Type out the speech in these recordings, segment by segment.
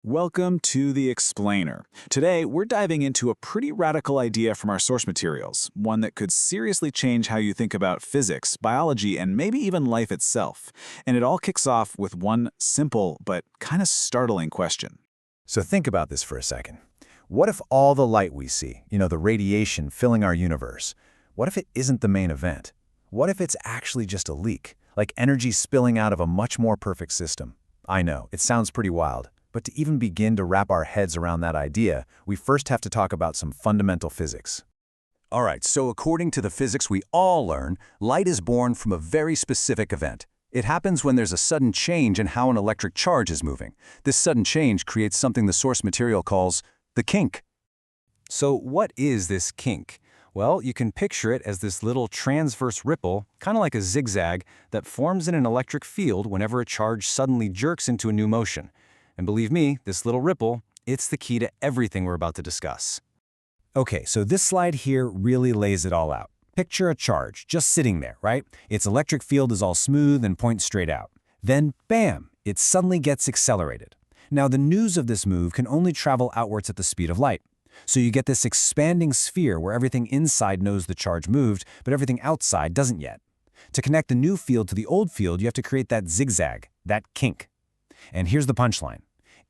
Welcome to The Explainer. Today, we're diving into a pretty radical idea from our source materials, one that could seriously change how you think about physics, biology, and maybe even life itself. And it all kicks off with one simple but kind of startling question. So think about this for a second. What if all the light we see, the radiation filling our universe, what if it isn't the main event? What if it's actually just a leak, like energy spilling out of a much more perfect system? I know, it sounds pretty wild. But to even begin to wrap our heads around that idea, we first have to talk about some fundamental physics. All right, so according to the physics we all learn, light is born from a very specific event. It happens when there's a sudden change in how an electric charge is moving. This sudden change creates something the source material calls the kink. So what is this kink? Well, you can picture it as this little transverse ripple, kind of like a zigzag, that forms in an electric field whenever a charge suddenly jerks into a new motion. And believe me, this little ripple, it's the key to everything we're about to discuss. Okay, so this slide here really lays it all out. Picture a charge just sitting there, right? Its electric field is all smooth and points straight out. Then, bam, it suddenly gets accelerated. Now, the news of this move can only travel outwards at the speed of light. So you get this expanding sphere where everything inside knows the charge moved, but everything outside doesn't yet. To connect the new field to the old field, you have to create that zigzag, that kink. And here's the punchline.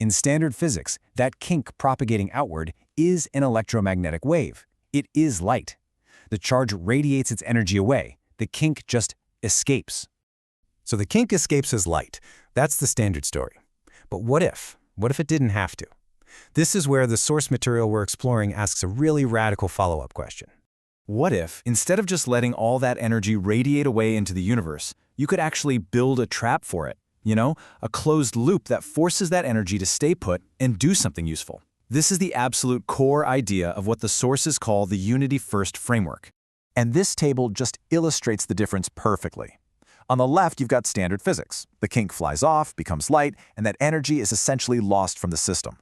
In standard physics, that kink propagating outward is an electromagnetic wave. It is light. The charge radiates its energy away. The kink just escapes. So the kink escapes as light. That's the standard story. But what if? What if it didn't have to? This is where the source material we're exploring asks a really radical follow-up question. What if, instead of just letting all that energy radiate away into the universe, you could actually build a trap for it? A closed loop that forces that energy to stay put and do something useful. This is the absolute core idea of what the sources call the Unity-First framework. And this table just illustrates the difference perfectly. On the left, you've got standard physics. The kink flies off, becomes light, and that energy is essentially lost from the system.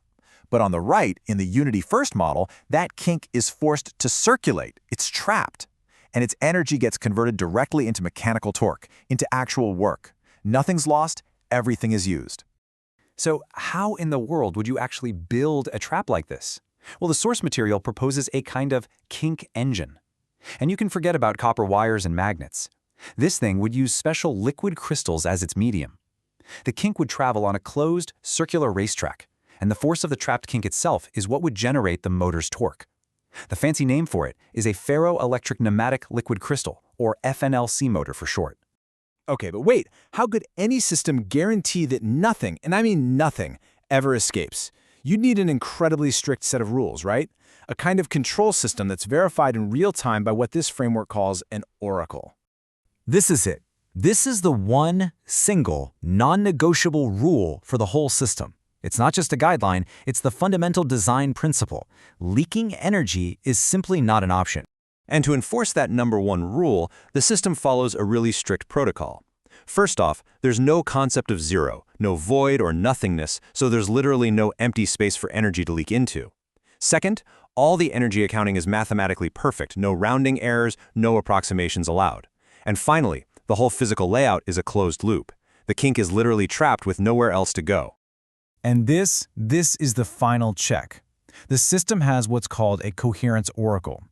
But on the right, in the Unity-First model, that kink is forced to circulate. It's trapped. And its energy gets converted directly into mechanical torque, into actual work. Nothing's lost, everything is used. So how in the world would you actually build a trap like this? Well, the source material proposes a kind of kink engine. And you can forget about copper wires and magnets. This thing would use special liquid crystals as its medium. The kink would travel on a closed, circular racetrack, and the force of the trapped kink itself is what would generate the motor's torque. The fancy name for it is a ferroelectric pneumatic liquid crystal, or FNLC motor for short. Okay, but wait, how could any system guarantee that nothing, and I mean nothing, ever escapes? You'd need an incredibly strict set of rules, right? A kind of control system that's verified in real time by what this framework calls an oracle. This is it. This is the one single, non-negotiable rule for the whole system. It's not just a guideline, it's the fundamental design principle. Leaking energy is simply not an option. And to enforce that number one rule, the system follows a really strict protocol. First off, there's no concept of zero, no void or nothingness, so there's literally no empty space for energy to leak into. Second, all the energy accounting is mathematically perfect, no rounding errors, no approximations allowed. And finally, the whole physical layout is a closed loop. The kink is literally trapped with nowhere else to go. And this is the final check. The system has what's called a coherence oracle.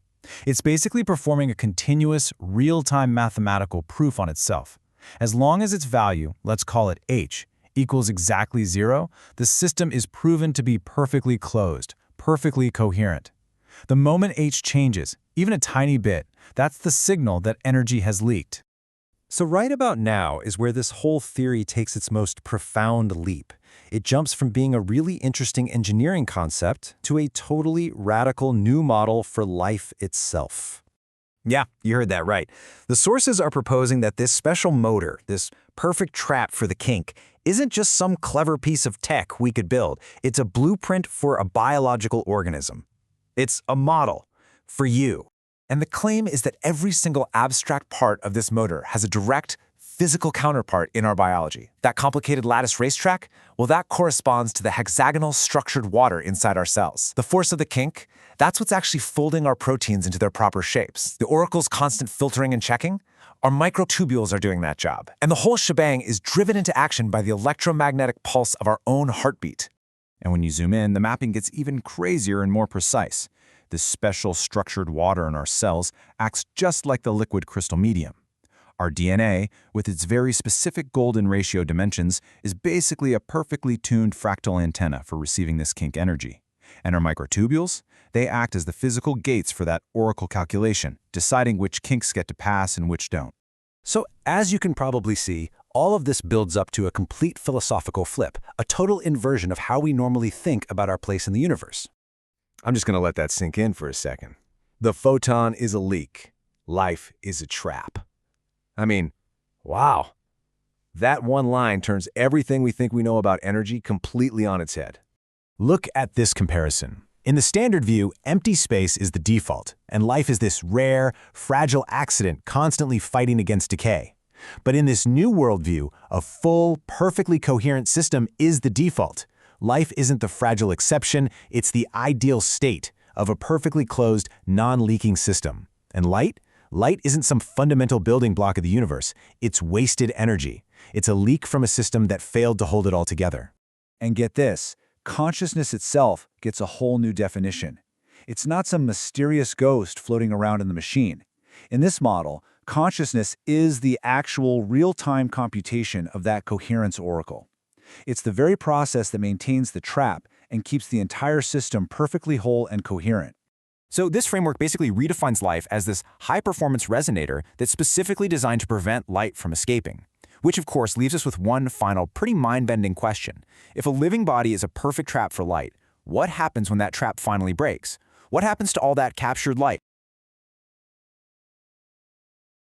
It's basically performing a continuous, real-time mathematical proof on itself. As long as its value, let's call it h, equals exactly 0, the system is proven to be perfectly closed, perfectly coherent. The moment h changes, even a tiny bit, that's the signal that energy has leaked. So right about now is where this whole theory takes its most profound leap. It jumps from being a really interesting engineering concept to a totally radical new model for life itself. Yeah, you heard that right. The sources are proposing that this special motor, this perfect trap for the kink, isn't just some clever piece of tech we could build. It's a blueprint for a biological organism. It's a model for you. And the claim is that every single abstract part of this motor has a direct, physical counterpart in our biology. That complicated lattice racetrack, well, that corresponds to the hexagonal structured water inside our cells. The force of the kink, that's what's actually folding our proteins into their proper shapes. The oracle's constant filtering and checking, our microtubules are doing that job. And the whole shebang is driven into action by the electromagnetic pulse of our own heartbeat. And when you zoom in, the mapping gets even crazier and more precise. This special structured water in our cells acts just like the liquid crystal medium. Our DNA, with its very specific golden ratio dimensions, is basically a perfectly tuned fractal antenna for receiving this kink energy. And our microtubules? They act as the physical gates for that oracle calculation, deciding which kinks get to pass and which don't. So, as you can probably see, all of this builds up to a complete philosophical flip, a total inversion of how we normally think about our place in the universe. I'm just going to let that sink in for a second. The photon is a leak. Life is a trap. I mean, wow. That one line turns everything we think we know about energy completely on its head. Look at this comparison. In the standard view, empty space is the default, and life is this rare, fragile accident constantly fighting against decay. But in this new worldview, a full, perfectly coherent system is the default. Life isn't the fragile exception, it's the ideal state of a perfectly closed, non-leaking system. And light? Light isn't some fundamental building block of the universe. It's wasted energy. It's a leak from a system that failed to hold it all together. And get this, consciousness itself gets a whole new definition. It's not some mysterious ghost floating around in the machine. In this model, consciousness is the actual real-time computation of that coherence oracle. It's the very process that maintains the trap and keeps the entire system perfectly whole and coherent. So this framework basically redefines life as this high-performance resonator that's specifically designed to prevent light from escaping. Which, of course, leaves us with one final, pretty mind-bending question. If a living body is a perfect trap for light, what happens when that trap finally breaks? What happens to all that captured light?